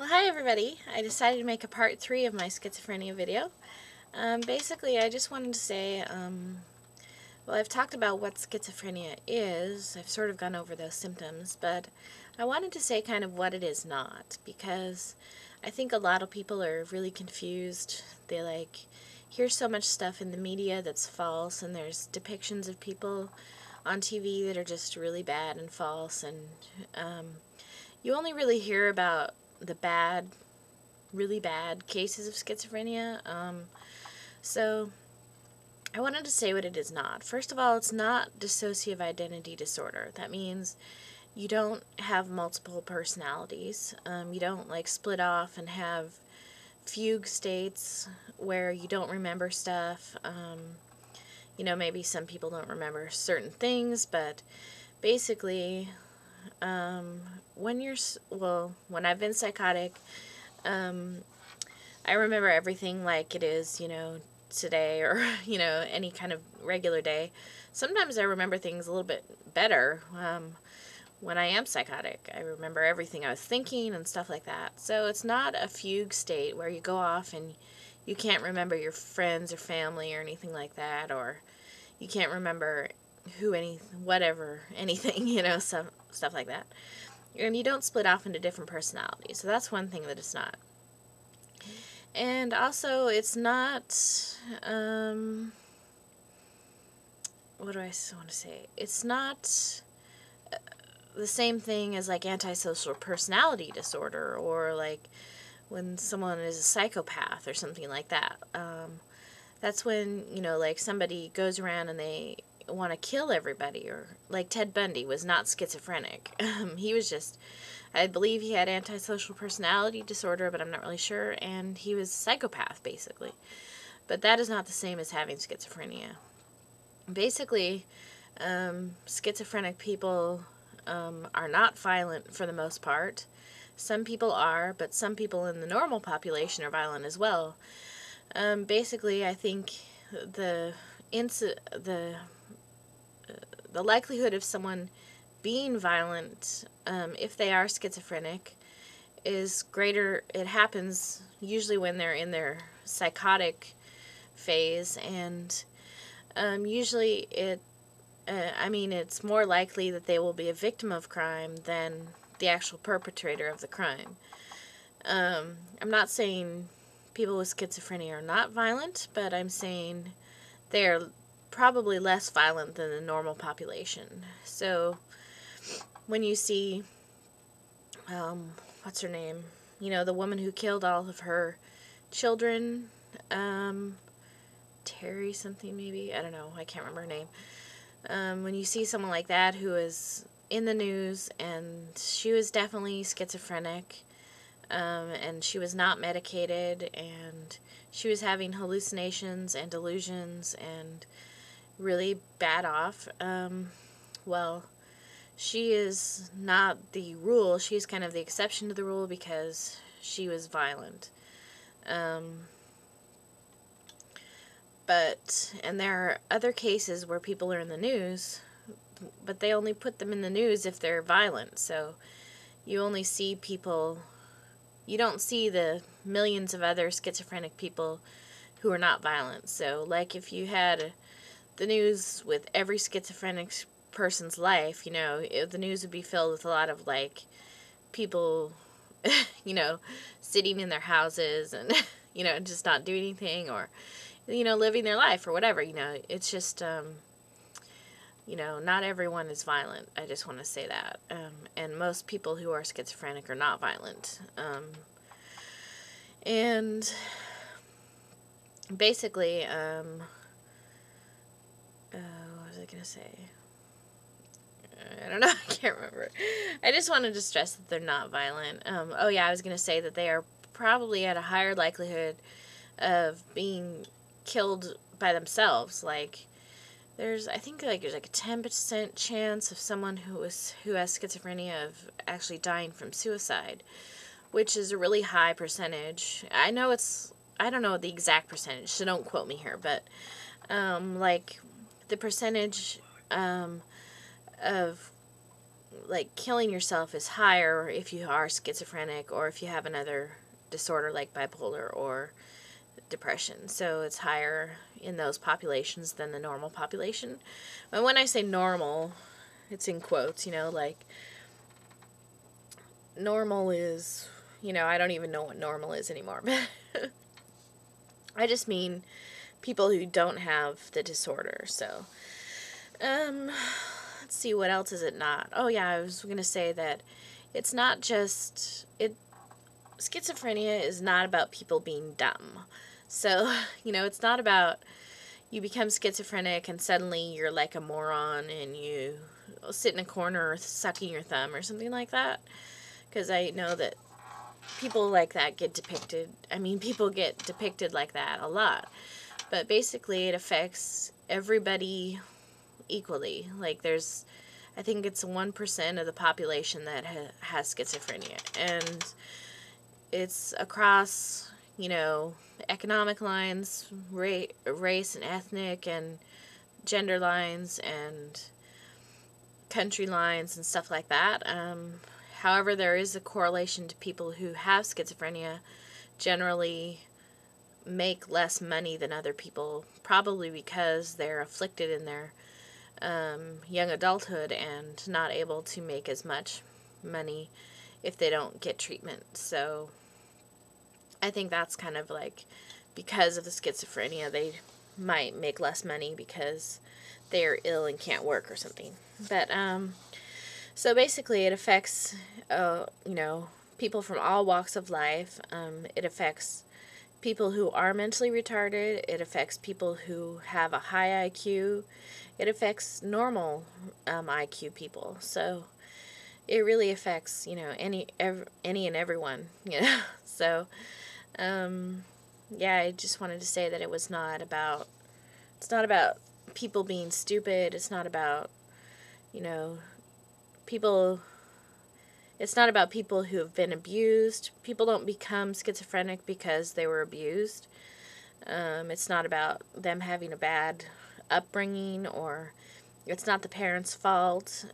Well, hi everybody. I decided to make a part 3 of my schizophrenia video. Basically, I just wanted to say, well, I've talked about what schizophrenia is. I've sort of gone over those symptoms, but I wanted to say kind of what it is not, because I think a lot of people are really confused. They hear so much stuff in the media that's false, and there's depictions of people on TV that are just really bad and false, and you only really hear about the bad, really bad cases of schizophrenia. So I wanted to say what it is not. First of all, it's not dissociative identity disorder. That means you don't have multiple personalities. You don't split off and have fugue states where you don't remember stuff. Maybe some people don't remember certain things, but basically, when I've been psychotic, I remember everything like it is, today, or, any kind of regular day. Sometimes I remember things a little bit better when I am psychotic. I remember everything I was thinking and stuff like that. So it's not a fugue state where you go off and you can't remember your friends or family or anything like that, or you can't remember anything, some stuff like that. And you don't split off into different personalities. So that's one thing that it's not. And also, it's not, what do I want to say? It's not the same thing as antisocial personality disorder, or when someone is a psychopath or something like that. That's when, somebody goes around and they want to kill everybody, or Ted Bundy was not schizophrenic. He was just, I believe he had antisocial personality disorder, but I'm not really sure, and he was a psychopath, basically. But that is not the same as having schizophrenia. Basically, schizophrenic people are not violent for the most part. Some people are, but some people in the normal population are violent as well. Basically, I think the likelihood of someone being violent, if they are schizophrenic, is greater. It happens usually when they're in their psychotic phase, and usually it's more likely that they will be a victim of crime than the actual perpetrator of the crime. I'm not saying people with schizophrenia are not violent, but I'm saying they're probably less violent than the normal population. So when you see, what's her name? The woman who killed all of her children, Terry something maybe? I don't know. I can't remember her name. When you see someone like that who is in the news, and she was definitely schizophrenic, and she was not medicated, and she was having hallucinations and delusions and really bad off, well, she is not the rule. She's kind of the exception to the rule because she was violent. And there are other cases where people are in the news, but they only put them in the news if they're violent. So you only see people, you don't see the millions of other schizophrenic people who are not violent. So if you had the news with every schizophrenic person's life, the news would be filled with a lot of people, sitting in their houses and, just not doing anything, or, living their life or whatever. It's just, not everyone is violent. I just want to say that. And most people who are schizophrenic are not violent. And basically, what was I going to say? I don't know. I can't remember. I just wanted to stress that they're not violent. Oh yeah, I was going to say that they are probably at a higher likelihood of being killed by themselves. I think there's a 10% chance of someone who has schizophrenia of actually dying from suicide, which is a really high percentage. I don't know the exact percentage, so don't quote me here, but the percentage of like killing yourself is higher if you are schizophrenic or if you have another disorder like bipolar or depression. So it's higher in those populations than the normal population. And when I say normal, it's in quotes, like normal is, I don't even know what normal is anymore. But I just mean people who don't have the disorder. So, let's see, what else is it not? Oh yeah, I was going to say that it's not just, schizophrenia is not about people being dumb. So, it's not about you become schizophrenic and suddenly you're like a moron and you sit in a corner sucking your thumb or something like that. Because I know that people like that get depicted. People get depicted like that a lot. But basically it affects everybody equally. Like I think it's 1% of the population that has schizophrenia. And it's across, economic lines, race and ethnic and gender lines and country lines and stuff like that. However, there is a correlation to people who have schizophrenia generally make less money than other people, probably because they're afflicted in their young adulthood and not able to make as much money if they don't get treatment. So I think that's kind of like because of the schizophrenia, they might make less money because they're ill and can't work or something. But so basically it affects people from all walks of life. It affects people who are mentally retarded. It affects people who have a high IQ. It affects normal IQ people. So it really affects, any and everyone, So, yeah, I just wanted to say that it's not about people being stupid. It's not about, people, it's not about people who have been abused. People don't become schizophrenic because they were abused. It's not about them having a bad upbringing, or it's not the parents' fault.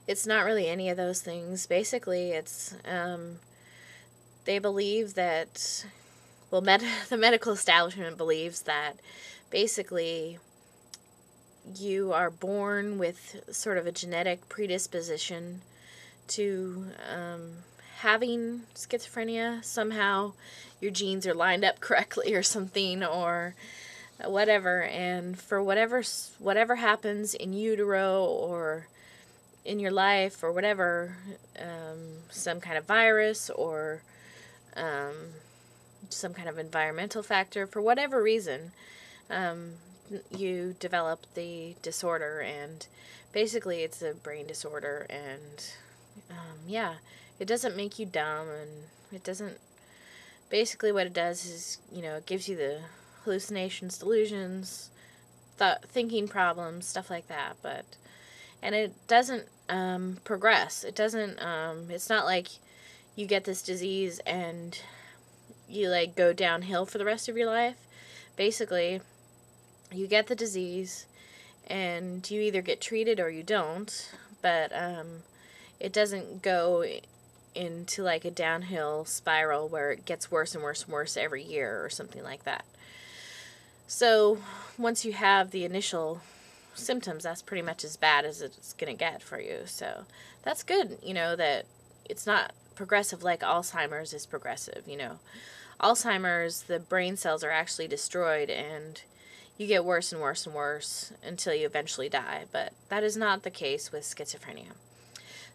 It's not really any of those things. Basically, it's, they believe that, well, the medical establishment believes that basically you are born with sort of a genetic predisposition to having schizophrenia. Somehow your genes are lined up correctly or something, or whatever, and for whatever happens in utero or in your life or whatever, some kind of virus or some kind of environmental factor, for whatever reason, you develop the disorder. And basically it's a brain disorder, and yeah, it doesn't make you dumb, and it doesn't, basically what it does is, it gives you the hallucinations, delusions, thinking problems, stuff like that. And it doesn't progress. It doesn't, it's not like you get this disease and you like go downhill for the rest of your life. Basically, you get the disease and you either get treated or you don't, but it doesn't go into like a downhill spiral where it gets worse and worse and worse every year or something like that. So once you have the initial symptoms, that's pretty much as bad as it's going to get for you. So that's good, that it's not progressive like Alzheimer's is progressive. Alzheimer's, the brain cells are actually destroyed and you get worse and worse and worse until you eventually die. But that is not the case with schizophrenia.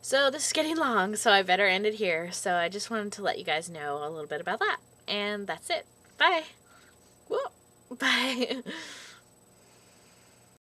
So this is getting long, so I better end it here. So I just wanted to let you guys know a little bit about that. And that's it. Bye. Whoa. Bye.